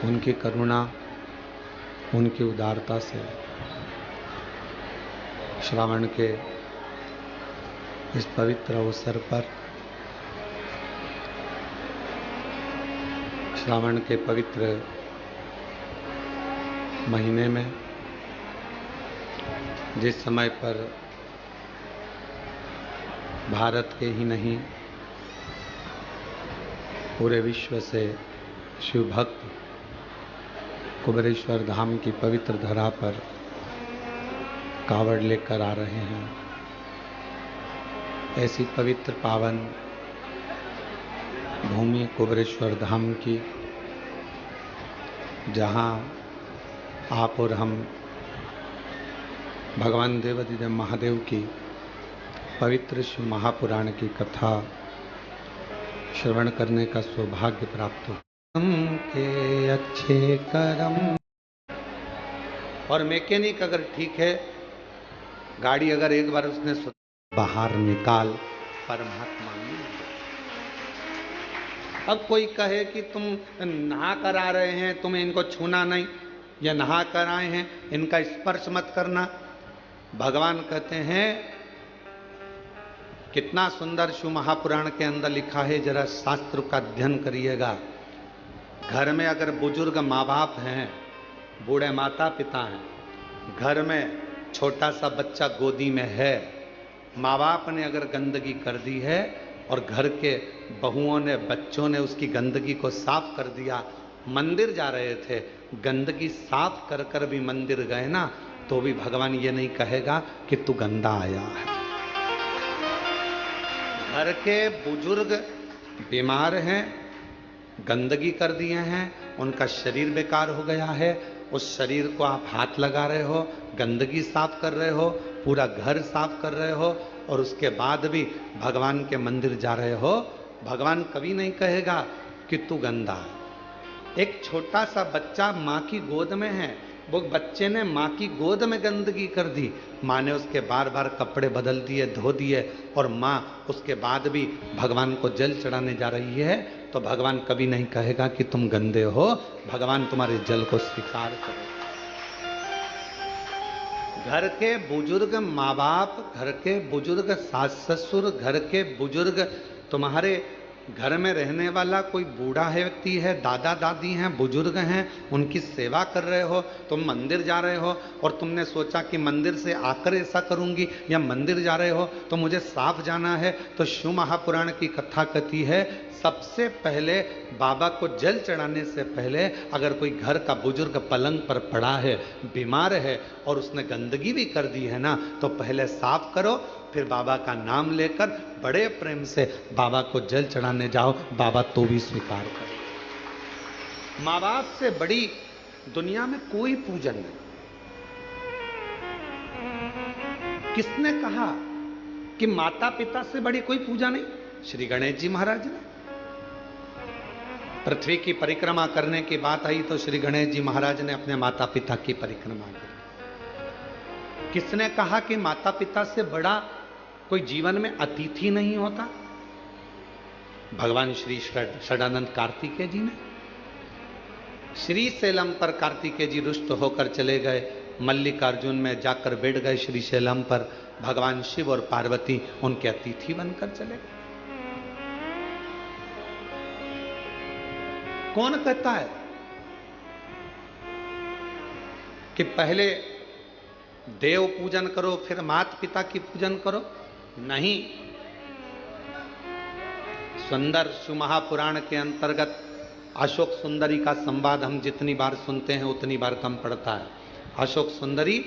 उनकी करुणा, उनकी उदारता से श्रावण के इस पवित्र अवसर पर, श्रावण के पवित्र महीने में, जिस समय पर भारत के ही नहीं पूरे विश्व से शिव भक्त कुबेरेश्वर धाम की पवित्र धरा पर कावड़ लेकर आ रहे हैं, ऐसी पवित्र पावन भूमि कुबेरेश्वर धाम की, जहां आप और हम भगवान देवाधिदेव महादेव की पवित्र शिव महापुराण की कथा श्रवण करने का सौभाग्य प्राप्त हो। के अच्छे कर्म। और मैकेनिक अगर ठीक है, गाड़ी अगर एक बार उसने बाहर निकाल, परमात्मा मिल गया। अब कोई कहे कि तुम नहा कर आ रहे हैं, तुम्हें इनको छूना नहीं, या नहा कर आए हैं, इनका स्पर्श मत करना। भगवान कहते हैं, कितना सुंदर शिव महापुराण के अंदर लिखा है, जरा शास्त्र का अध्ययन करिएगा। घर में अगर बुजुर्ग माँ बाप हैं, बूढ़े माता पिता हैं, घर में छोटा सा बच्चा गोदी में है, माँ बाप ने अगर गंदगी कर दी है और घर के बहुओं ने, बच्चों ने उसकी गंदगी को साफ कर दिया, मंदिर जा रहे थे, गंदगी साफ कर कर भी मंदिर गए ना, तो भी भगवान ये नहीं कहेगा कि तू गंदा आया है। घर के बुजुर्ग बीमार हैं, गंदगी कर दिए हैं, उनका शरीर बेकार हो गया है, उस शरीर को आप हाथ लगा रहे हो, गंदगी साफ कर रहे हो, पूरा घर साफ कर रहे हो, और उसके बाद भी भगवान के मंदिर जा रहे हो, भगवान कभी नहीं कहेगा कि तू गंदा है। एक छोटा सा बच्चा माँ की गोद में है, वो बच्चे ने माँ की गोद में गंदगी कर दी, माँ ने उसके बार बार कपड़े बदल दिए, धो दिए, और माँ उसके बाद भी भगवान को जल चढ़ाने जा रही है, तो भगवान कभी नहीं कहेगा कि तुम गंदे हो, भगवान तुम्हारे जल को स्वीकार करे। घर के बुजुर्ग माँ बाप, घर के बुजुर्ग सास ससुर, घर के बुजुर्ग, तुम्हारे घर में रहने वाला कोई बूढ़ा है, व्यक्ति है, दादा दादी हैं, बुजुर्ग हैं, उनकी सेवा कर रहे हो, तुम मंदिर जा रहे हो और तुमने सोचा कि मंदिर से आकर ऐसा करूंगी, या मंदिर जा रहे हो तो मुझे साफ जाना है, तो शिव महापुराण की कथा कहती है, सबसे पहले बाबा को जल चढ़ाने से पहले अगर कोई घर का बुजुर्ग पलंग पर पड़ा है, बीमार है, और उसने गंदगी भी कर दी है ना, तो पहले साफ करो, फिर बाबा का नाम लेकर बड़े प्रेम से बाबा को जल चढ़ाने जाओ, बाबा तो भी स्वीकार करे। माँ बाप से बड़ी दुनिया में कोई पूजन नहीं। किसने कहा कि माता पिता से बड़ी कोई पूजा नहीं? श्री गणेश जी महाराज ने। पृथ्वी की परिक्रमा करने की बात आई तो श्री गणेश जी महाराज ने अपने माता पिता की परिक्रमा की। किसने कहा कि माता पिता से बड़ा कोई जीवन में अतिथि नहीं होता? भगवान श्री षडानंद कार्तिकेय जी ने। श्री शैलम पर कार्तिकेय जी रुष्ट होकर चले गए, मल्लिकार्जुन में जाकर बैठ गए श्री शैलम पर, भगवान शिव और पार्वती उनके अतिथि बनकर चले गए। कौन कहता है कि पहले देव पूजन करो फिर माता पिता की पूजन करो? नहीं। सुंदर शिव महापुराण के अंतर्गत अशोक सुंदरी का संवाद हम जितनी बार सुनते हैं उतनी बार कम पड़ता है। अशोक सुंदरी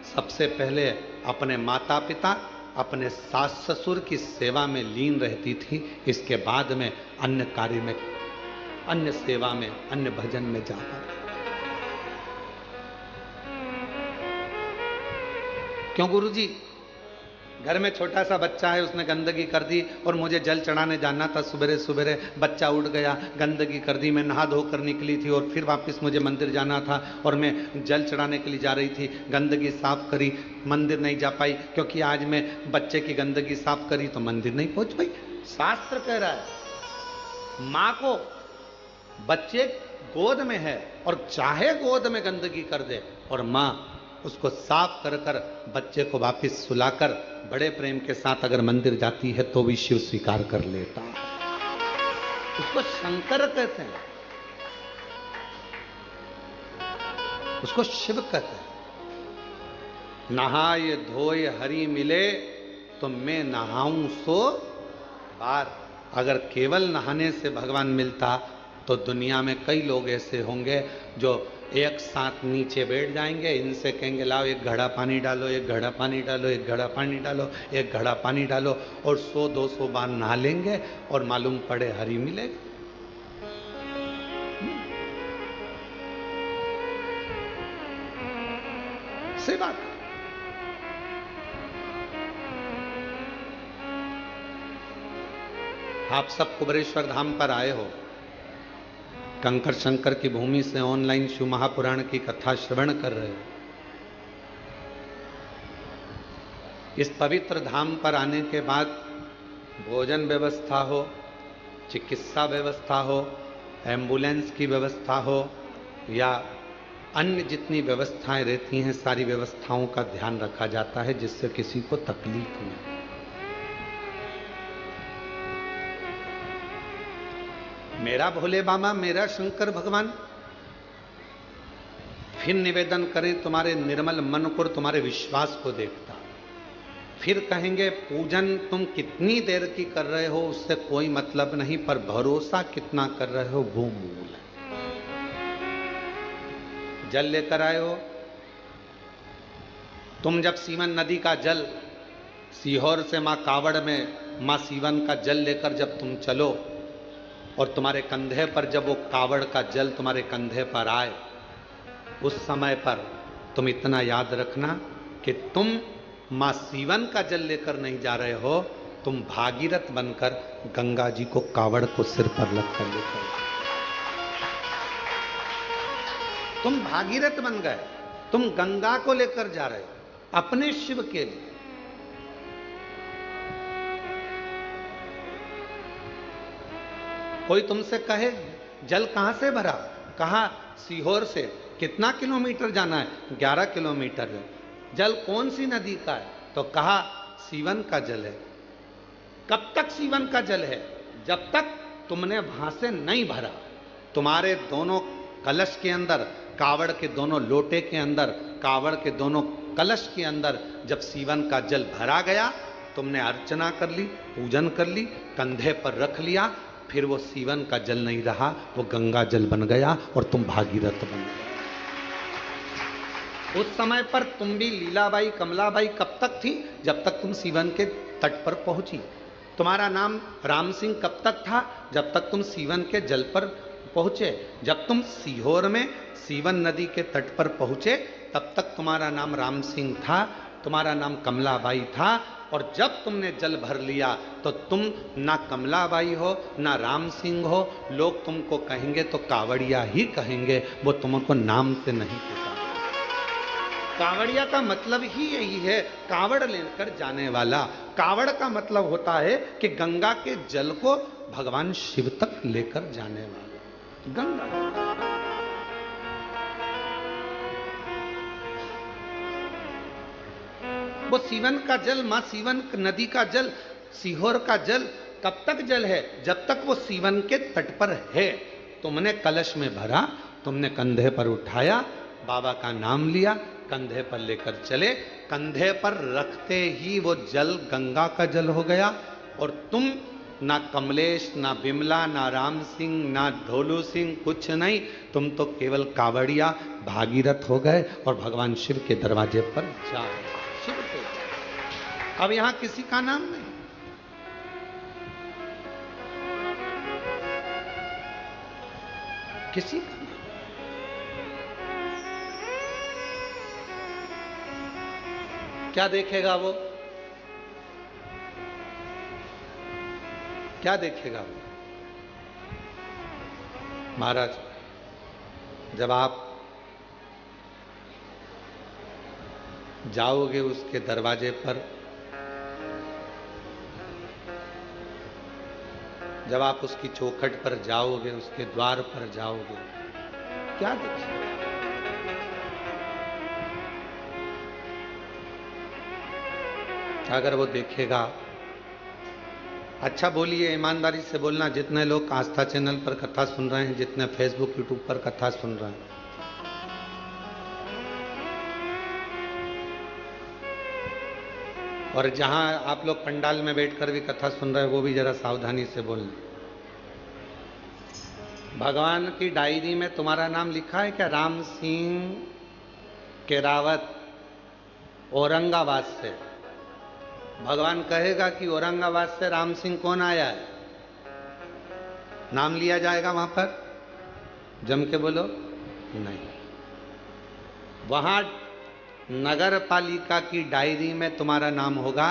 सबसे पहले अपने माता पिता, अपने सास ससुर की सेवा में लीन रहती थी, इसके बाद में अन्य कार्य में, अन्य सेवा में, अन्य भजन में जाता। क्यों गुरुजी? घर में छोटा सा बच्चा है, उसने गंदगी कर दी और मुझे जल चढ़ाने जाना था, सुबह सुबह बच्चा उठ गया, गंदगी कर दी, मैं नहा धोकर निकली थी और फिर वापस मुझे मंदिर जाना था और मैं जल चढ़ाने के लिए जा रही थी, गंदगी साफ करी, मंदिर नहीं जा पाई क्योंकि आज मैं बच्चे की गंदगी साफ करी तो मंदिर नहीं पहुंच पाई। शास्त्र कह रहा है माँ को बच्चे गोद में है और चाहे गोद में गंदगी कर दे और माँ उसको साफ कर कर बच्चे को वापस सुलाकर बड़े प्रेम के साथ अगर मंदिर जाती है तो भी शिव स्वीकार कर लेता है। उसको शंकर कहते हैं, उसको शिव कहते हैं। नहाय धोय हरि मिले तो मैं नहाऊं सो बार। अगर केवल नहाने से भगवान मिलता तो दुनिया में कई लोग ऐसे होंगे जो एक साथ नीचे बैठ जाएंगे, इनसे कहेंगे लाओ एक घड़ा पानी डालो, एक घड़ा पानी डालो, एक घड़ा पानी डालो, एक घड़ा पानी डालो, और 100-200 बार नहा लेंगे और मालूम पड़े हरि मिलेगा। से बात आप सब कुबरेश्वर धाम पर आए हो, कंकर शंकर की भूमि से ऑनलाइन शिव महापुराण की कथा श्रवण कर रहे हो। इस पवित्र धाम पर आने के बाद भोजन व्यवस्था हो, चिकित्सा व्यवस्था हो, एम्बुलेंस की व्यवस्था हो या अन्य जितनी व्यवस्थाएं रहती हैं, सारी व्यवस्थाओं का ध्यान रखा जाता है जिससे किसी को तकलीफ नहीं। मेरा भोले बाबा, मेरा शंकर भगवान फिर निवेदन करें तुम्हारे निर्मल मन को, तुम्हारे विश्वास को देखता। फिर कहेंगे पूजन तुम कितनी देर की कर रहे हो उससे कोई मतलब नहीं, पर भरोसा कितना कर रहे हो वो मूल है। जल लेकर आए हो तुम, जब सीवन नदी का जल सीहोर से मां कावड़ में मां सीवन का जल लेकर जब तुम चलो और तुम्हारे कंधे पर जब वो कावड़ का जल तुम्हारे कंधे पर आए, उस समय पर तुम इतना याद रखना कि तुम मां सीवन का जल लेकर नहीं जा रहे हो, तुम भागीरथ बनकर गंगा जी को कावड़ को सिर पर रख कर लेकर, तुम भागीरथ बन गए, तुम गंगा को लेकर जा रहे हो अपने शिव के लिए। कोई तुमसे कहे जल कहां से भरा, कहा सीहोर से, कितना किलोमीटर जाना है, 11 किलोमीटर है। जल कौन सी नदी का है, तो कहा सीवन का जल है। कब तक सीवन का जल है, जब तक तुमने वहां से नहीं भरा। तुम्हारे दोनों कलश के अंदर, कावड़ के दोनों लोटे के अंदर, कावड़ के दोनों कलश के अंदर जब सीवन का जल भरा गया, तुमने अर्चना कर ली, पूजन कर ली, कंधे पर रख लिया, फिर वो सीवन का जल नहीं रहा, वो गंगा जल बन गया और तुम भागीरथ बन गए। उस समय पर तुम भी लीलाबाई, कमलाबाई कब तक थी, जब तक तुम सीवन के तट पर पहुंची। तुम्हारा नाम राम सिंह कब तक था, जब तक तुम सीवन के जल पर पहुंचे। जब तुम सीहोर में सीवन नदी के तट पर पहुंचे तब तक तुम्हारा नाम राम सिंह था, तुम्हारा नाम कमलाबाई था, और जब तुमने जल भर लिया तो तुम ना कमलाबाई हो ना राम सिंह हो, लोग तुमको कहेंगे तो कावड़िया ही कहेंगे, वो तुमको नाम से नहीं पुकारेंगे। कावड़िया का मतलब ही यही है, कावड़ लेकर जाने वाला। कावड़ का मतलब होता है कि गंगा के जल को भगवान शिव तक लेकर जाने वाला गंगा। वो सीवन का जल, मां सीवन नदी का जल, सीहोर का जल कब तक जल है, जब तक वो सीवन के तट पर है। तुमने कलश में भरा, तुमने कंधे पर उठाया, बाबा का नाम लिया, कंधे पर लेकर चले, कंधे पर रखते ही वो जल गंगा का जल हो गया। और तुम ना कमलेश, ना बिमला, ना राम सिंह, ना ढोलू सिंह, कुछ नहीं, तुम तो केवल कावड़िया भागीरथ हो गए और भगवान शिव के दरवाजे पर जा रहे। अब यहां किसी का नाम नहीं, किसी का नाम। क्या देखेगा वो, क्या देखेगा वो? महाराज, जब आप जाओगे उसके दरवाजे पर, जब आप उसकी चौखट पर जाओगे, उसके द्वार पर जाओगे, क्या देखिए? अगर वो देखेगा, अच्छा बोलिए, ईमानदारी से बोलना, जितने लोग आस्था चैनल पर कथा सुन रहे हैं, जितने फेसबुक यूट्यूब पर कथा सुन रहे हैं, और जहां आप लोग पंडाल में बैठकर भी कथा सुन रहे हैं, वो भी जरा सावधानी से बोलना। भगवान की डायरी में तुम्हारा नाम लिखा है क्या? राम सिंह केरावत, औरंगाबाद से। भगवान कहेगा कि औरंगाबाद से राम सिंह कौन आया है, नाम लिया जाएगा वहां पर? जम के बोलो, नहीं। वहां नगर पालिका की डायरी में तुम्हारा नाम होगा,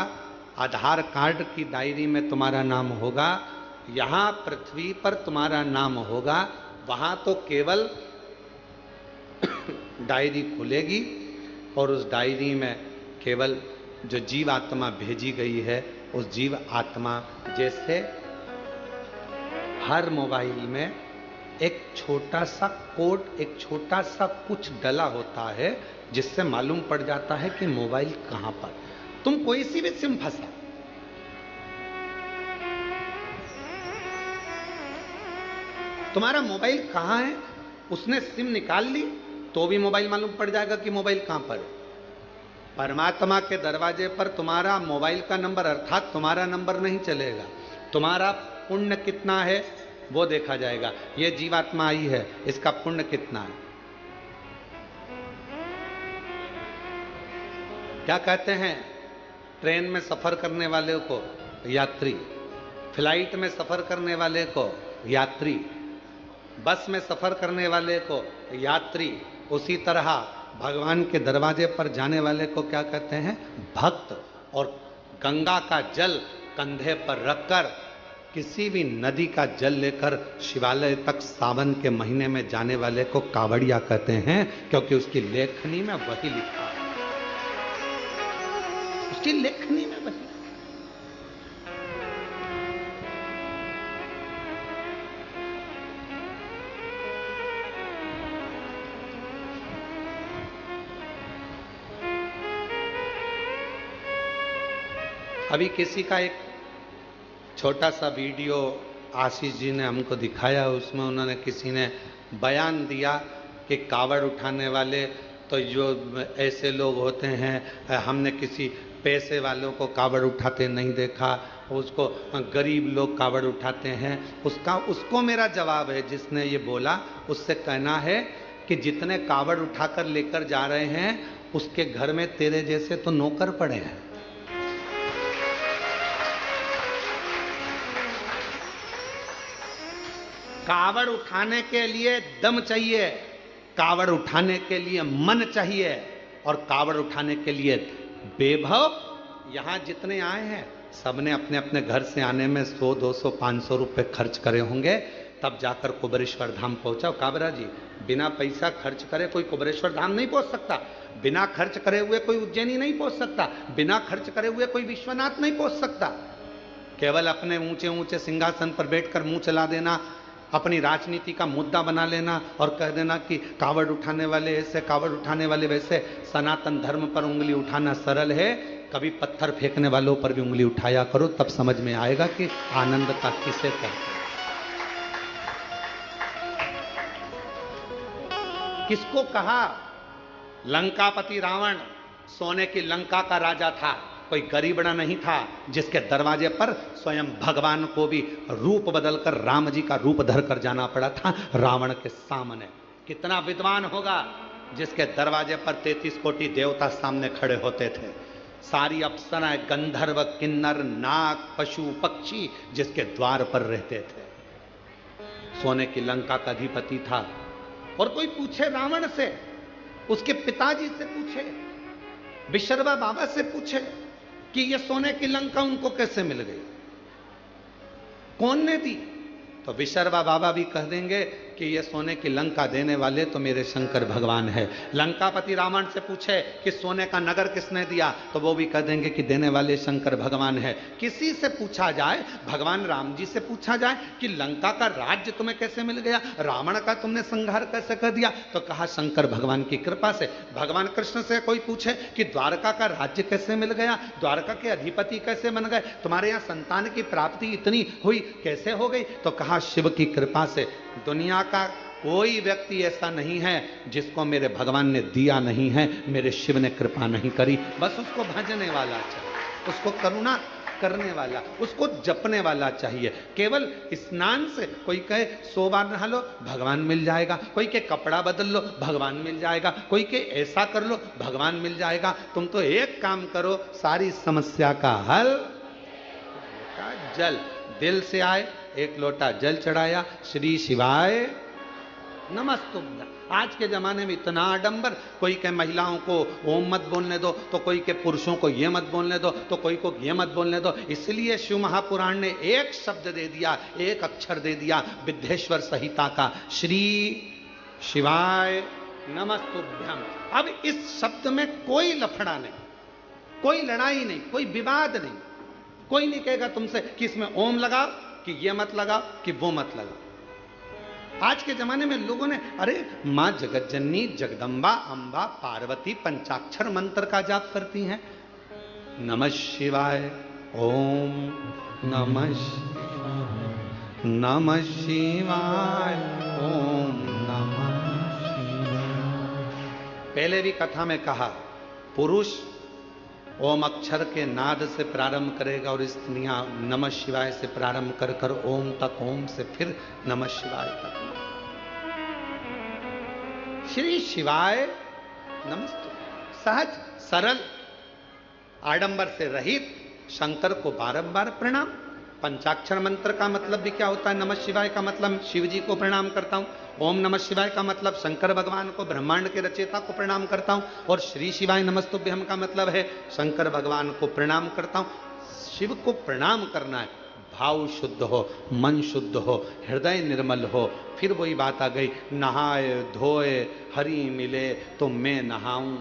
आधार कार्ड की डायरी में तुम्हारा नाम होगा, यहां पृथ्वी पर तुम्हारा नाम होगा। वहां तो केवल डायरी खुलेगी और उस डायरी में केवल जो जीव आत्मा भेजी गई है, उस जीव आत्मा, जैसे हर मोबाइल में एक छोटा सा कोड, एक छोटा सा कुछ डला होता है, जिससे मालूम पड़ जाता है कि मोबाइल कहां पर। तुम कोई सी भी सिम फंसा, तुम्हारा मोबाइल कहां है, उसने सिम निकाल ली तो भी मोबाइल मालूम पड़ जाएगा कि मोबाइल कहां पर है। परमात्मा के दरवाजे पर तुम्हारा मोबाइल का नंबर, अर्थात तुम्हारा नंबर नहीं चलेगा, तुम्हारा पुण्य कितना है वो देखा जाएगा। ये जीवात्मा आई है, इसका पुण्य कितना है। क्या कहते हैं, ट्रेन में सफर करने वाले को यात्री, फ्लाइट में सफर करने वाले को यात्री, बस में सफर करने वाले को यात्री, उसी तरह भगवान के दरवाजे पर जाने वाले को क्या कहते हैं? भक्त। और गंगा का जल कंधे पर रखकर, किसी भी नदी का जल लेकर शिवालय तक सावन के महीने में जाने वाले को कावड़िया कहते हैं, क्योंकि उसकी लेखनी में वही लिखा है, उसकी लेखनी में वही। अभी किसी का एक छोटा सा वीडियो आशीष जी ने हमको दिखाया, उसमें उन्होंने, किसी ने बयान दिया कि कावड़ उठाने वाले तो जो ऐसे लोग होते हैं, हमने किसी पैसे वालों को कावड़ उठाते नहीं देखा, उसको गरीब लोग कावड़ उठाते हैं। उसको मेरा जवाब है, जिसने ये बोला, उससे कहना है कि जितने कावड़ उठाकर लेकर जा रहे हैं, उसके घर में तेरे जैसे तो नौकर पड़े हैं। कावड़ उठाने के लिए दम चाहिए, कावड़ उठाने के लिए मन चाहिए, और कावड़ उठाने के लिए वैभव। यहां जितने आए हैं, सबने अपने अपने घर से आने में 100, 200, 500 रुपए खर्च करे होंगे, तब जाकर कुबेरेश्वर धाम पहुंचा। काबरा जी, बिना पैसा खर्च करे कोई कुबेरेश्वर धाम नहीं पहुंच सकता, बिना खर्च करे हुए कोई उज्जैनी नहीं पहुंच सकता, बिना खर्च करे हुए कोई विश्वनाथ नहीं पहुंच सकता। केवल अपने ऊंचे ऊंचे सिंहासन पर बैठकर मुंह चला देना, अपनी राजनीति का मुद्दा बना लेना और कह देना कि कावड़ उठाने वाले ऐसे, कावड़ उठाने वाले वैसे। सनातन धर्म पर उंगली उठाना सरल है, कभी पत्थर फेंकने वालों पर भी उंगली उठाया करो, तब समझ में आएगा कि आनंद का किसे कहते हैं। किसको कहा? लंकापति रावण सोने की लंका का राजा था, कोई गरीबड़ा नहीं था, जिसके दरवाजे पर स्वयं भगवान को भी रूप बदलकर राम जी का रूप धरकर जाना पड़ा था रावण के सामने। कितना विद्वान होगा जिसके दरवाजे पर 33 कोटि देवता सामने खड़े होते थे, सारी अप्सराएं, गंधर्व, किन्नर, नाग, पशु, पक्षी जिसके द्वार पर रहते थे। सोने की लंका का अधिपति था। और कोई पूछे रावण से, उसके पिताजी से पूछे, विशर्वा बाबा से पूछे कि ये सोने की लंका उनको कैसे मिल गई, कौन ने दी, तो विशर्वा बाबा भी कह देंगे कि ये सोने की लंका देने वाले तो मेरे शंकर भगवान है। लंकापति रावण से पूछे कि सोने का नगर किसने दिया, तो वो भी कह देंगे कि देने वाले शंकर भगवान है। किसी से पूछा जाए, भगवान राम जी से पूछा जाए कि लंका का राज्य तुम्हें कैसे मिल गया, रावण का तुमने संहार कैसे कर दिया, तो कहा शंकर भगवान की कृपा से। भगवान कृष्ण से कोई पूछे कि द्वारका का राज्य कैसे मिल गया, द्वारका के अधिपति कैसे बन गए, तुम्हारे यहां संतान की प्राप्ति इतनी हुई कैसे हो गई, तो कहा शिव की कृपा से। दुनिया का कोई व्यक्ति ऐसा नहीं है जिसको मेरे भगवान ने दिया नहीं है, मेरे शिव ने कृपा नहीं करी। बस उसको भजने वाला चाहिए, उसको करुणा करने वाला, उसको जपने वाला चाहिए। केवल स्नान से कोई कहे 100 बार नहा लो, भगवान मिल जाएगा, कोई के कपड़ा बदल लो, भगवान मिल जाएगा, कोई के ऐसा कर लो, भगवान मिल जाएगा। तुम तो एक काम करो, सारी समस्या का हल जल, दिल से आए, एक लोटा जल चढ़ाया, श्री शिवाय नमस्तुभ्यं। आज के जमाने में इतना आडंबर, कोई के महिलाओं को ओम मत बोलने दो, तो कोई के पुरुषों को ये मत बोलने दो, तो कोई को ये मत बोलने दो। इसलिए शिव महापुराण ने एक शब्द दे दिया, एक अक्षर दे दिया विद्येश्वर संहिता का, श्री शिवाय नमस्तुभ्यं। अब इस शब्द में कोई लफड़ा नहीं, कोई लड़ाई नहीं, कोई विवाद नहीं, कोई नहीं कहेगा तुमसे कि इसमें ओम लगाओ, कि ये मत लगाओ, कि वो मत लगाओ। आज के जमाने में लोगों ने, अरे मां जगत जननी जगदम्बा अंबा पार्वती पंचाक्षर मंत्र का जाप करती हैं। नमः शिवाय, ओम नमः शिवाय, नमः शिवाय, ओम नमः शिवाय। पहले भी कथा में कहा, पुरुष ओम अक्षर के नाद से प्रारंभ करेगा और स्त्रियां नमः शिवाय से प्रारंभ कर कर ओम तक, ओम से फिर नमः शिवाय तक। श्री शिवाय नमस्ते, सहज सरल आडंबर से रहित शंकर को बारंबार प्रणाम। पंचाक्षर मंत्र का मतलब भी क्या होता है? नमः शिवाय का मतलब शिव जी को प्रणाम करता हूं, ओम नमः शिवाय का मतलब शंकर भगवान को, ब्रह्मांड के रचयिता को प्रणाम करता हूं, और श्री शिवाय नमस्तुभ्यं का मतलब है शंकर भगवान को प्रणाम करता हूं। शिव को प्रणाम करना है, भाव शुद्ध हो, मन शुद्ध हो, हृदय निर्मल हो। फिर वही बात आ गई, नहाए धोए हरि मिले तो मैं नहाऊं।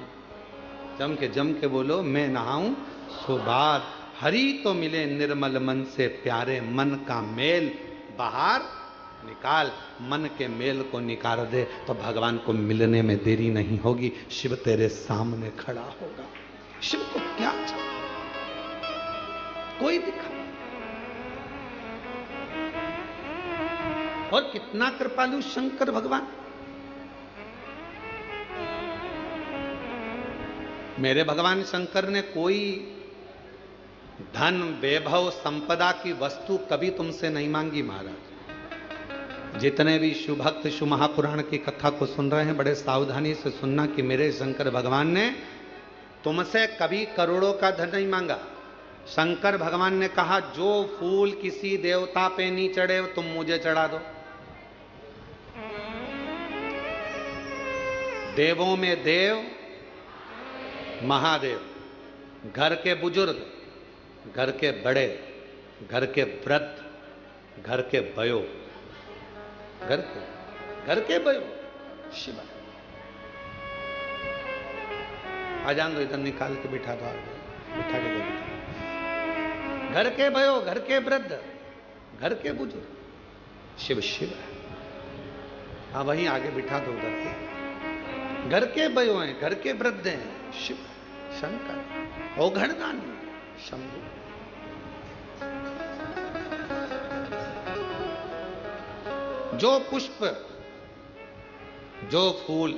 जम के बोलो, मैं नहाऊं सो बार, हरि तो मिले निर्मल मन से प्यारे, मन का मेल बाहर निकाल, मन के मेल को निकाल दे तो भगवान को मिलने में देरी नहीं होगी, शिव तेरे सामने खड़ा होगा। शिव को क्या चाहिए? कोई दिखा, और कितना कृपालु शंकर भगवान। मेरे भगवान शंकर ने कोई धन वैभव संपदा की वस्तु कभी तुमसे नहीं मांगी महाराज। जितने भी शिव भक्त शिव महापुराण की कथा को सुन रहे हैं, बड़े सावधानी से सुनना कि मेरे शंकर भगवान ने तुमसे कभी करोड़ों का धन नहीं मांगा। शंकर भगवान ने कहा, जो फूल किसी देवता पे नहीं चढ़े तुम मुझे चढ़ा दो। देवों में देव महादेव, घर के बुजुर्ग, घर के बड़े, घर के वृद्ध, घर के भयो, घर के भयो शिव। आ जान दो, इधर निकाल के बिठा दो, बिठा के दो। घर के भयो, घर के वृद्ध, घर के बुजुर्ग शिव शिव है। हाँ वहीं आगे बिठा दो उधर के। घर के भयो हैं, घर के वृद्ध हैं, शिव शंकर, औघड़दानी शंभु। जो पुष्प, जो फूल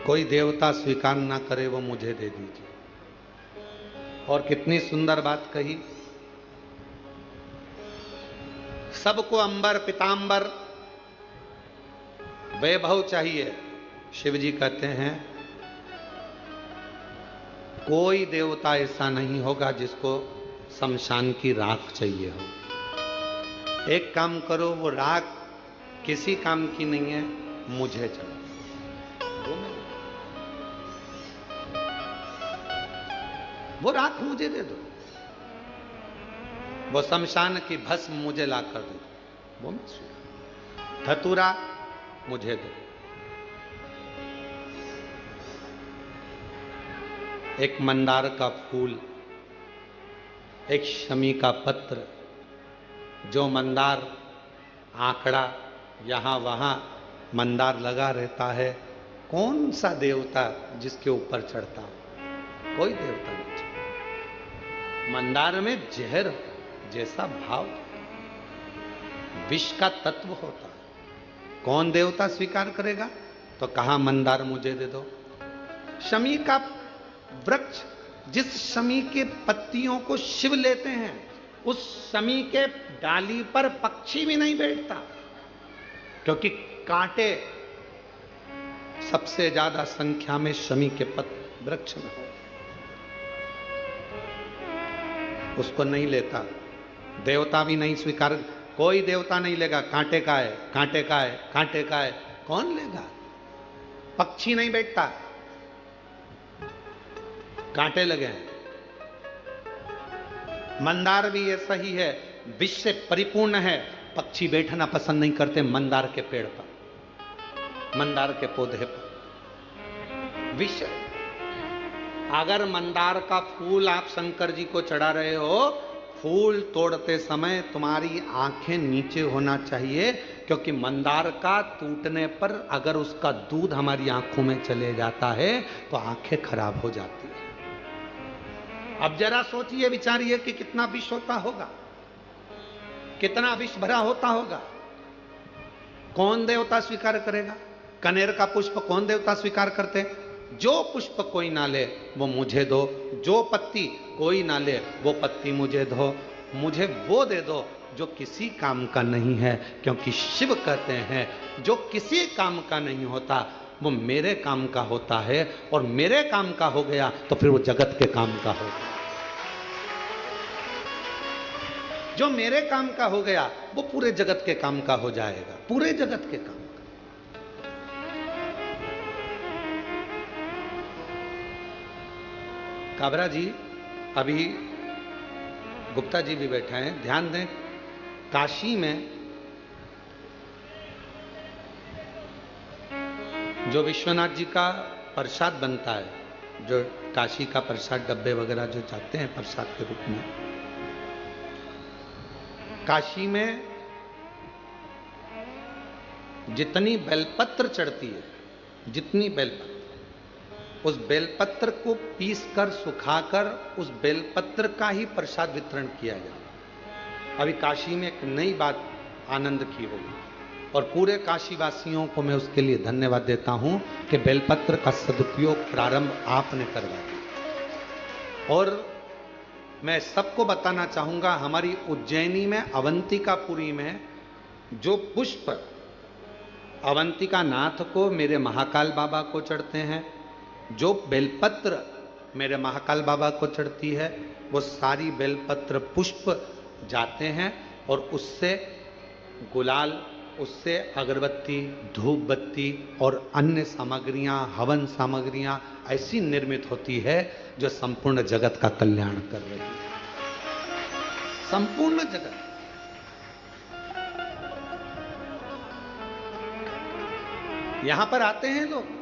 कोई देवता स्वीकार ना करे वो मुझे दे दीजिए। और कितनी सुंदर बात कही, सबको अंबर पीतांबर वैभव चाहिए। शिव जी कहते हैं कोई देवता ऐसा नहीं होगा जिसको शमशान की राख चाहिए हो। एक काम करो, वो राख किसी काम की नहीं है, मुझे चढ़ो, वो राख मुझे दे दो, वो शमशान की भस्म मुझे ला कर दे दो, वो मैं स्वीकार। धतूरा मुझे दो। एक मंदार का फूल, एक शमी का पत्र। जो मंदार आंकड़ा यहां वहां मंदार लगा रहता है, कौन सा देवता जिसके ऊपर चढ़ता हो? कोई देवता नहीं चढ़ता। मंदार में जहर जैसा भाव, विष का तत्व होता है। कौन देवता स्वीकार करेगा? तो कहा मंदार मुझे दे दो। शमी का वृक्ष, जिस शमी के पत्तियों को शिव लेते हैं, उस शमी के डाली पर पक्षी भी नहीं बैठता, क्योंकि कांटे सबसे ज्यादा संख्या में शमी के वृक्ष में हो। उसको नहीं लेता, देवता भी नहीं स्वीकार, कोई देवता नहीं लेगा। कांटे का है, कांटे का है, कांटे का है, कौन लेगा? पक्षी नहीं बैठता, कांटे लगे हैं। मंदार भी ऐसा ही है, विष से परिपूर्ण है। पक्षी बैठना पसंद नहीं करते मंदार के पेड़ पर, मंदार के पौधे पर। विष। अगर मंदार का फूल आप शंकर जी को चढ़ा रहे हो, फूल तोड़ते समय तुम्हारी आंखें नीचे होना चाहिए, क्योंकि मंदार का टूटने पर अगर उसका दूध हमारी आंखों में चले जाता है तो आंखें खराब हो जाती है। अब जरा सोचिए, विचारिए कि कितना विष होता होगा, कितना विष भरा होता होगा। कौन देवता स्वीकार करेगा? कनेर का पुष्प कौन देवता स्वीकार करते? जो पुष्प कोई ना ले वो मुझे दो, जो पत्ती कोई ना ले वो पत्ती मुझे दो, मुझे वो दे दो जो किसी काम का नहीं है, क्योंकि शिव कहते हैं जो किसी काम का नहीं होता वो मेरे काम का होता है, और मेरे काम का हो गया तो फिर वो जगत के काम का होगा। जो मेरे काम का हो गया वो पूरे जगत के काम का हो जाएगा, पूरे जगत के काम का। काबरा जी, अभी गुप्ता जी भी बैठे हैं, ध्यान दें। काशी में जो विश्वनाथ जी का प्रसाद बनता है, जो काशी का प्रसाद डब्बे वगैरह जो जाते हैं प्रसाद के रूप में, काशी में जितनी बेलपत्र चढ़ती है, जितनी बेलपत्र, उस बेलपत्र को पीसकर सुखाकर उस बेलपत्र का ही प्रसाद वितरण किया जाए। अभी काशी में एक नई बात आनंद की होगी, और पूरे काशी वासियों को मैं उसके लिए धन्यवाद देता हूं कि बेलपत्र का सदुपयोग प्रारंभ आपने करवा दिया। और मैं सबको बताना चाहूंगा, हमारी उज्जैनी में अवंतिकापुरी में जो पुष्प अवंतिका नाथ को, मेरे महाकाल बाबा को चढ़ते हैं, जो बेलपत्र मेरे महाकाल बाबा को चढ़ती है, वो सारी बेलपत्र पुष्प जाते हैं और उससे गुलाल, उससे अगरबत्ती, धूप बत्ती और अन्य सामग्रियां, हवन सामग्रियां ऐसी निर्मित होती है जो संपूर्ण जगत का कल्याण कर रही है। संपूर्ण जगत। यहां पर आते हैं लोग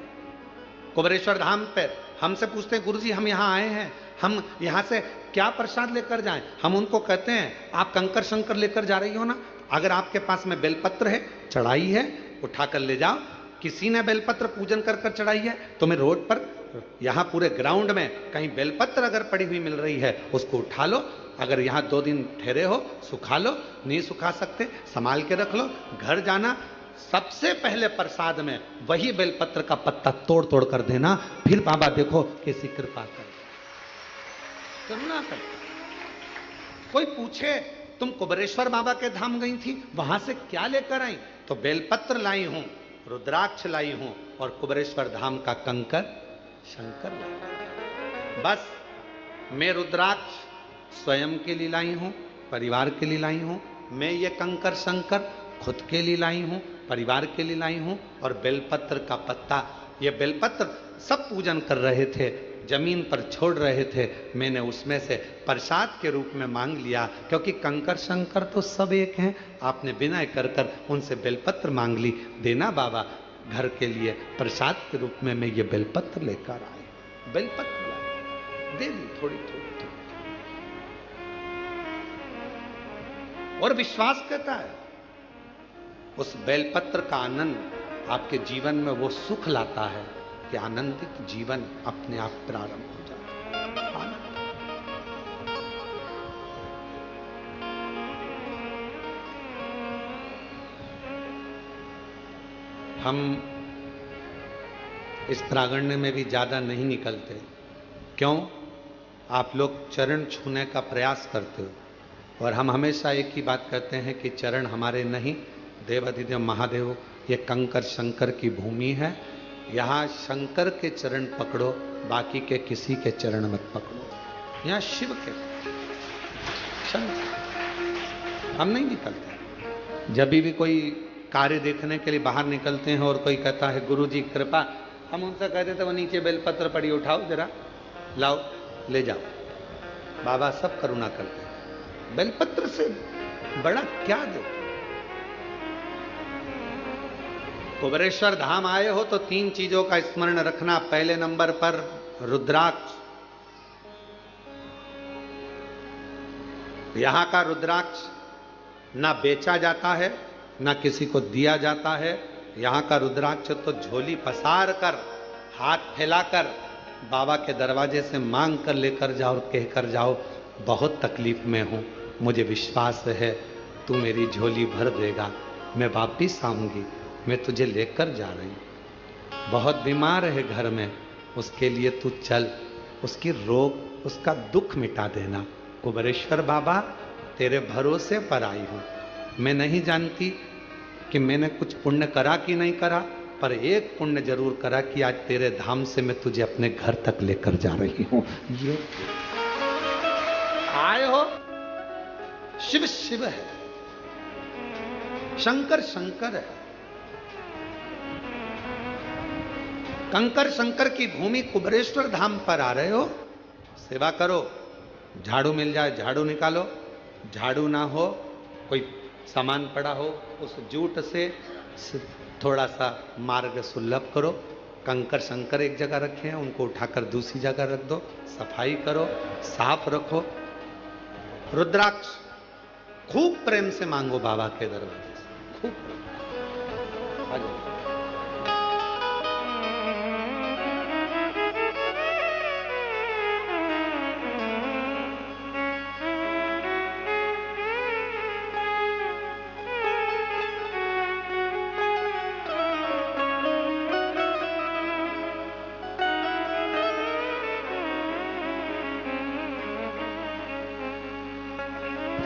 कुबेरेश्वर धाम पर, हमसे पूछते हैं गुरुजी हम यहां आए हैं, हम यहां से क्या प्रसाद लेकर जाएं? हम उनको कहते हैं आप कंकर शंकर लेकर जा रही हो ना, अगर आपके पास में बेलपत्र है, चढ़ाई है, उठाकर ले जाओ। किसी ने बेलपत्र पूजन कर कर चढ़ाई है, तुम्हें रोड पर, यहां पूरे ग्राउंड में कहीं बेलपत्र अगर पड़ी हुई मिल रही है, उसको उठा लो। अगर यहां 2 दिन ठहरे हो, सुखा लो, नहीं सुखा सकते संभाल के रख लो। घर जाना, सबसे पहले प्रसाद में वही बेलपत्र का पत्ता तोड़ तोड़ कर देना, फिर बाबा देखो कैसी कृपा कर, करुणा कर। कोई पूछे तुम कुबेरेश्वर बाबा के धाम गई थी, वहां से क्या लेकर आई? तो बेलपत्र लाई हूं, रुद्राक्ष लाई हूं और कुबेरेश्वर धाम का कंकर शंकर लाई। बस मैं रुद्राक्ष स्वयं के लिए लाई हूं, परिवार के लिए लाई हूं। मैं ये कंकर शंकर खुद के लिए लाई हूं, परिवार के लिए लाई हूं। और बेलपत्र का पत्ता, ये बेलपत्र सब पूजन कर रहे थे, जमीन पर छोड़ रहे थे, मैंने उसमें से प्रसाद के रूप में मांग लिया, क्योंकि कंकर शंकर तो सब एक हैं। आपने विनय कर कर उनसे बेलपत्र मांग ली, देना बाबा घर के लिए प्रसाद के रूप में मैं ये बेलपत्र लेकर आए। बेलपत्र लाए, दे दी थोड़ी थोड़ी। और विश्वास कहता है उस बेलपत्र का आनंद आपके जीवन में वो सुख लाता है कि आनंदित जीवन अपने आप प्रारंभ हो जाता है। आनंद। हम इस प्रांगण में भी ज्यादा नहीं निकलते। क्यों? आप लोग चरण छूने का प्रयास करते हो, और हम हमेशा एक ही बात कहते हैं कि चरण हमारे नहीं, देवाधिदेव महादेव ये कंकर शंकर की भूमि है। यहाँ शंकर के चरण पकड़ो, बाकी के किसी के चरण मत पकड़ो। यहाँ शिव के शंकर। हम नहीं निकलते। जब भी कोई कार्य देखने के लिए बाहर निकलते हैं और कोई कहता है गुरु जी कृपा, हम उनसे कहते थे वो नीचे बेलपत्र पड़ी, उठाओ जरा, लाओ ले जाओ। बाबा सब करुणा करते हैं। बेलपत्र से बड़ा क्या दे? कुबेरेश्वर धाम आए हो तो 3 चीजों का स्मरण रखना। पहले नंबर पर रुद्राक्ष। यहां का रुद्राक्ष ना बेचा जाता है, ना किसी को दिया जाता है। यहां का रुद्राक्ष तो झोली पसार कर, हाथ फैलाकर बाबा के दरवाजे से मांग कर लेकर जाओ और कहकर जाओ बहुत तकलीफ में हूं, मुझे विश्वास है तू मेरी झोली भर देगा, मैं वापिस आऊंगी, मैं तुझे लेकर जा रही हूं। बहुत बीमार है घर में, उसके लिए तू चल, उसकी रोग, उसका दुख मिटा देना। कुबेरेश्वर बाबा तेरे भरोसे पर आई हूं। मैं नहीं जानती कि मैंने कुछ पुण्य करा कि नहीं करा, पर एक पुण्य जरूर करा कि आज तेरे धाम से मैं तुझे अपने घर तक लेकर जा रही हूं। ये आए हो, शिव शिव है, शंकर शंकर है। कंकर शंकर की भूमि कुबेरेश्वर धाम पर आ रहे हो, सेवा करो। झाड़ू मिल जाए झाड़ू निकालो, झाड़ू ना हो कोई सामान पड़ा हो उस जूट से थोड़ा सा मार्ग सुलभ करो। कंकर शंकर एक जगह रखे हैं, उनको उठाकर दूसरी जगह रख दो, सफाई करो, साफ रखो। रुद्राक्ष खूब प्रेम से मांगो बाबा के दरवाजे से, खूब।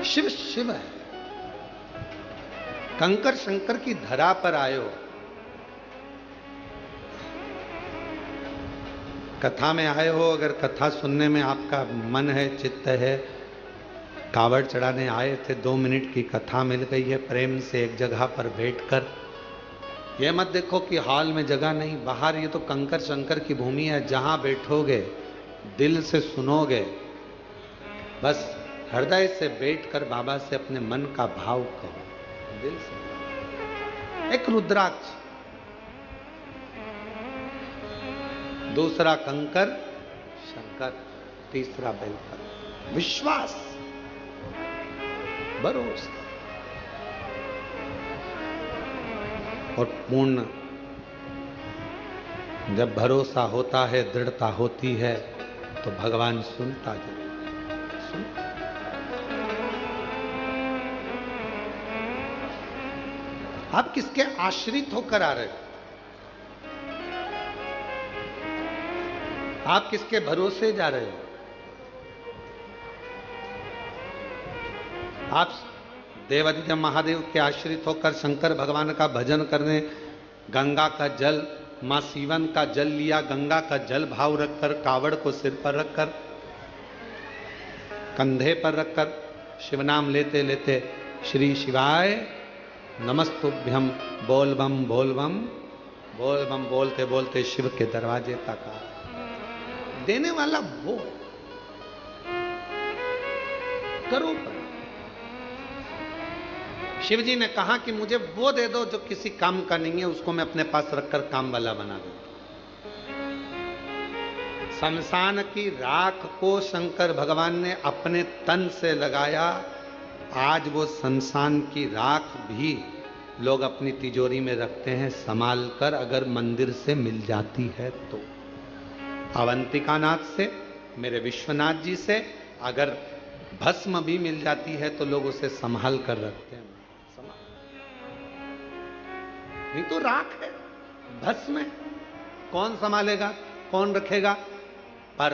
शिव शिव है। कंकर शंकर की धरा पर आए हो, कथा में आए हो, अगर कथा सुनने में आपका मन है, चित्त है, कावड़ चढ़ाने आए थे, 2 मिनट की कथा मिल गई है, प्रेम से एक जगह पर बैठकर, यह मत देखो कि हॉल में जगह नहीं, बाहर ये तो कंकर शंकर की भूमि है, जहां बैठोगे दिल से सुनोगे, बस हृदय से बैठकर बाबा से अपने मन का भाव कहो, दिल से। एक रुद्राक्ष, दूसरा कंकर शंकर, तीसरा बेलपत्र। विश्वास, भरोसा और पूर्ण। जब भरोसा होता है, दृढ़ता होती है, तो भगवान सुनता जरूर सुनता। आप किसके आश्रित होकर आ रहे हो? आप किसके भरोसे जा रहे हो? आप देवाधिदेव महादेव के आश्रित होकर शंकर भगवान का भजन करने गंगा का जल, मां सीवन का जल लिया, गंगा का जल भाव रखकर, कावड़ को सिर पर रखकर, कंधे पर रखकर शिवनाम लेते लेते श्री शिवाय नमस्तुभ्यम बोल बम बोल बम बोल बम बोलते बोलते शिव के दरवाजे तक आ। देने वाला वो है। करो पर शिव जी ने कहा कि मुझे वो दे दो जो किसी काम का नहीं है, उसको मैं अपने पास रखकर काम वाला बना दूं। शमशान की राख को शंकर भगवान ने अपने तन से लगाया। आज वो शमशान की राख भी लोग अपनी तिजोरी में रखते हैं संभाल कर, अगर मंदिर से मिल जाती है तो। अवंतिका नाथ से, मेरे विश्वनाथ जी से अगर भस्म भी मिल जाती है तो लोग उसे संभाल कर रखते हैं। नहीं तो राख है, भस्म है, कौन संभालेगा, कौन रखेगा? पर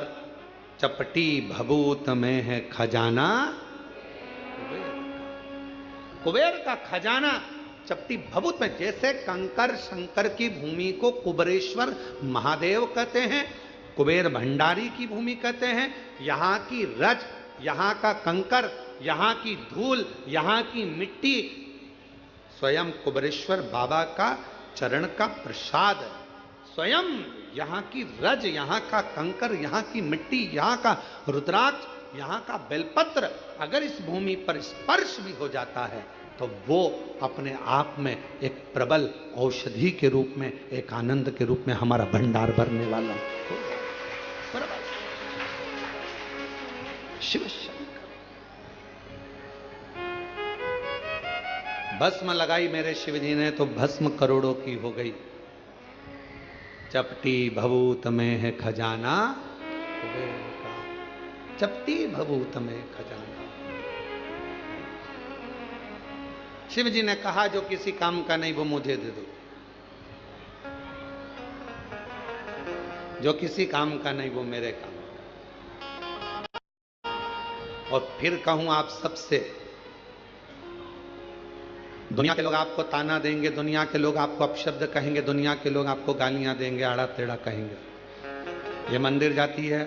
चपटी भभूत में है खजाना कुबेर का खजाना चपटी भभूत में। जैसे कंकर शंकर की भूमि को कुबेरेश्वर महादेव कहते हैं, कुबेर भंडारी की भूमि कहते हैं, यहां की रज, यहां का कंकर, यहां की धूल, यहां की मिट्टी स्वयं कुबेरेश्वर बाबा का चरण का प्रसाद है। स्वयं यहां की रज, यहां का कंकर, यहां की मिट्टी, यहां का रुद्राक्ष, यहां का बेलपत्र अगर इस भूमि पर स्पर्श भी हो जाता है तो वो अपने आप में एक प्रबल औषधि के रूप में, एक आनंद के रूप में हमारा भंडार भरने वाला शिव शंकर। भस्म लगाई मेरे शिव जी ने तो भस्म करोड़ों की हो गई। चपटी भभूत में है खजाना कुबेर का, चपटी भभूत में खजाना। शिव जी ने कहा जो किसी काम का नहीं वो मुझे दे दो, जो किसी काम का नहीं वो मेरे काम। और फिर कहूं आप सबसे, दुनिया के लोग आपको ताना देंगे, दुनिया के लोग आपको अपशब्द कहेंगे, दुनिया के लोग आपको गालियां देंगे, आड़ा टेढ़ा कहेंगे। ये मंदिर जाती है,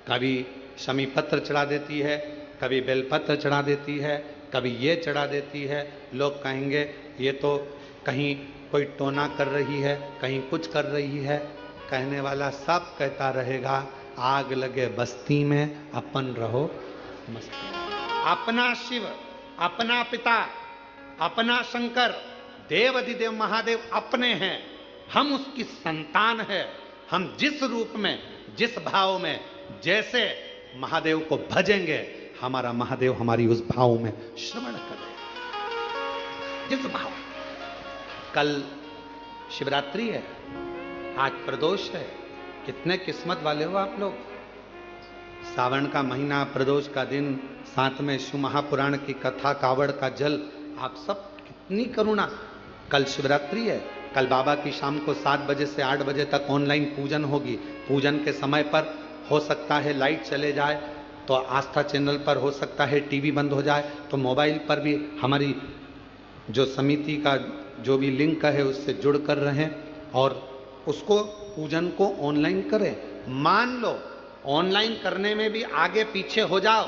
कभी शमी पत्र चढ़ा देती है, कभी बेलपत्र चढ़ा देती है, कभी ये चढ़ा देती है। लोग कहेंगे ये तो कहीं कोई टोना कर रही है, कहीं कुछ कर रही है। कहने वाला सब कहता रहेगा आग लगे बस्ती में अपन रहो मस्ती। अपना शिव, अपना पिता, अपना शंकर, देव अधिदेव महादेव अपने हैं, हम उसकी संतान है। हम जिस रूप में, जिस भाव में, जैसे महादेव को भजेंगे, हमारा महादेव हमारी उस भाव में श्रवण करे। जिस भाव, कल शिवरात्रि है, आज प्रदोष है। कितने किस्मत वाले हो आप लोग। सावन का महीना, प्रदोष का दिन, साथ में शिव महापुराण की कथा, कावड़ का जल, आप सब कितनी करुणा। कल शिवरात्रि है, कल बाबा की शाम को 7 बजे से 8 बजे तक ऑनलाइन पूजन होगी। पूजन के समय पर हो सकता है लाइट चले जाए तो आस्था चैनल पर, हो सकता है टीवी बंद हो जाए तो मोबाइल पर भी हमारी जो समिति का जो भी लिंक है उससे जुड़ कर रहें और उसको पूजन को ऑनलाइन करें। मान लो ऑनलाइन करने में भी आगे पीछे हो जाओ,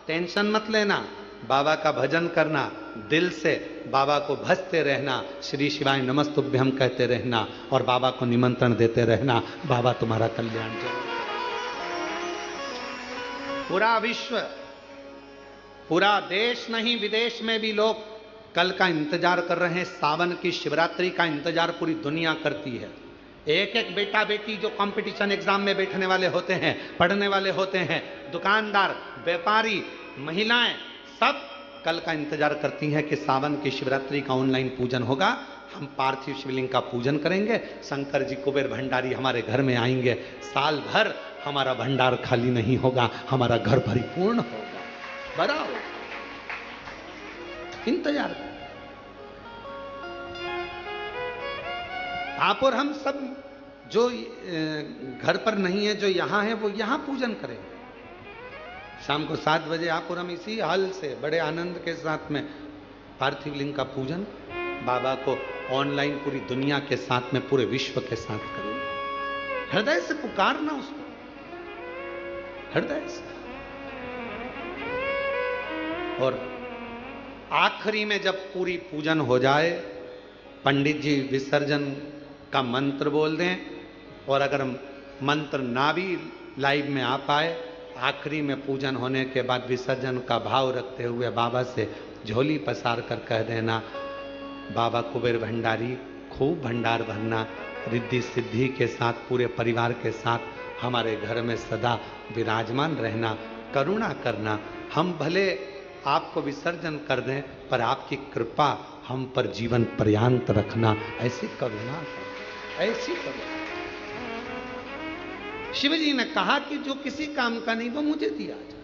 टेंशन मत लेना। बाबा का भजन करना, दिल से बाबा को भजते रहना, श्री शिवाय नमस्तुभ्यम कहते रहना और बाबा को निमंत्रण देते रहना। बाबा तुम्हारा कल्याण जरूर। पूरा विश्व, पूरा देश नहीं विदेश में भी लोग कल का इंतजार कर रहे हैं। सावन की शिवरात्रि का इंतजार पूरी दुनिया करती है। एक एक बेटा बेटी जो कंपटीशन एग्जाम में बैठने वाले होते हैं, पढ़ने वाले होते हैं, दुकानदार, व्यापारी, महिलाएं, सब कल का इंतजार करती हैं कि सावन की शिवरात्रि का ऑनलाइन पूजन होगा। हम पार्थिव शिवलिंग का पूजन करेंगे, शंकर जी कुबेर भंडारी हमारे घर में आएंगे, साल भर हमारा भंडार खाली नहीं होगा, हमारा घर परिपूर्ण होगा, बड़ा होगा। इंतजार आप और हम सब जो घर पर नहीं है, जो यहाँ है, वो यहाँ पूजन करें। शाम को 7 बजे आप और हम इसी हाल से बड़े आनंद के साथ में पार्थिव लिंग का पूजन बाबा को ऑनलाइन पूरी दुनिया के साथ में, पूरे विश्व के साथ करें। हृदय से पुकारना उसको, हृदय से। और आखिरी में जब पूरी पूजन हो जाए, पंडित जी विसर्जन का मंत्र बोल दें और अगर मंत्र ना भी लाइव में आ पाए। आखिरी में पूजन होने के बाद विसर्जन का भाव रखते हुए बाबा से झोली पसार कर कह देना, बाबा कुबेर भंडारी खूब भंडार भरना, रिद्धि सिद्धि के साथ पूरे परिवार के साथ हमारे घर में सदा विराजमान रहना, करुणा करना। हम भले आपको विसर्जन कर दें पर आपकी कृपा हम पर जीवन पर्यंत रखना, ऐसी करुणा, ऐसी करुणा। शिव जी ने कहा कि जो किसी काम का नहीं वो मुझे दिया जाए।